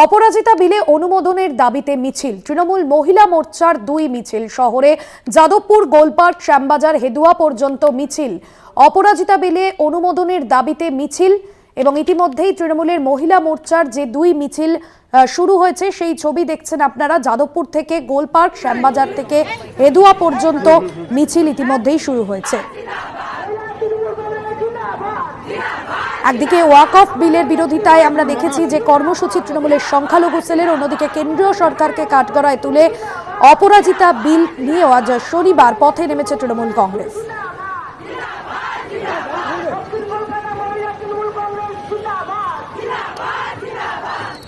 অপরাজিতা বিলে অনুমোদনের দাবিতে মিছিল। তৃণমূল মহিলা মোর্চার দুই মিছিল। শহরে যাদবপুর, গোলপার্ক, শ্যামবাজার, হেদুয়া পর্যন্ত মিছিল। অপরাজিতা বিলে অনুমোদনের দাবিতে মিছিল এবং ইতিমধ্যেই তৃণমূলের মহিলা মোর্চার যে দুই মিছিল শুরু হয়েছে সেই ছবি দেখছেন আপনারা। যাদবপুর থেকে গোলপার্ক, শ্যামবাজার থেকে হেদুয়া পর্যন্ত মিছিল ইতিমধ্যেই শুরু হয়েছে। একদিকে ওয়াক অফ বিলের বিরোধিতায় আমরা দেখেছি যে কর্মসূচি তৃণমূলের সংখ্যালঘু সেলের, অন্যদিকে কেন্দ্রীয় সরকারকে কাঠগড়ায় তুলে অপরাজিতা বিল নিয়েও আজ শনিবার পথে নেমেছে তৃণমূল কংগ্রেস।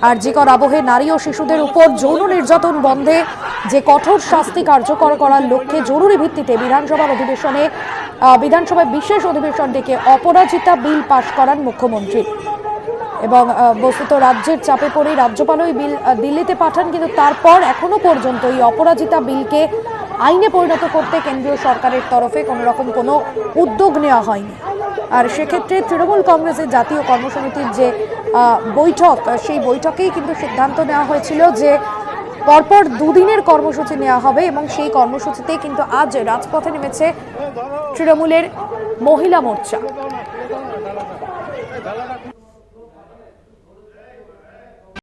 আরজিকর আবহে নারী ও শিশুদের উপর যৌন নির্যাতন বন্ধে যে কঠোর শাস্তি কার্যকর করার লক্ষ্যে জরুরি ভিত্তিতে বিধানসভায় বিশেষ অধিবেশন ডেকে অপরাজিতা বিল পাশ করান মুখ্যমন্ত্রী। এবং বস্তুত রাজ্যের চাপে পড়ে রাজ্যপাল ওই বিল দিল্লিতে পাঠান, কিন্তু তারপর এখনো পর্যন্ত এই অপরাজিতা বিলকে আইনে পরিণত করতে কেন্দ্রীয় সরকারের তরফে কোনো রকম কোনো উদ্যোগ নেওয়া হয়নি। আর সেক্ষেত্রে তৃণমূল কংগ্রেসের জাতীয় কর্মসমিতির যে বৈঠক, সেই বৈঠকেই কিন্তু সিদ্ধান্ত নেওয়া হয়েছিল যে পরপর দুদিনের কর্মসূচি নেওয়া হবে এবং সেই কর্মসূচিতে কিন্তু আজ রাজপথে নেমেছে তৃণমূলের মহিলা মোর্চা।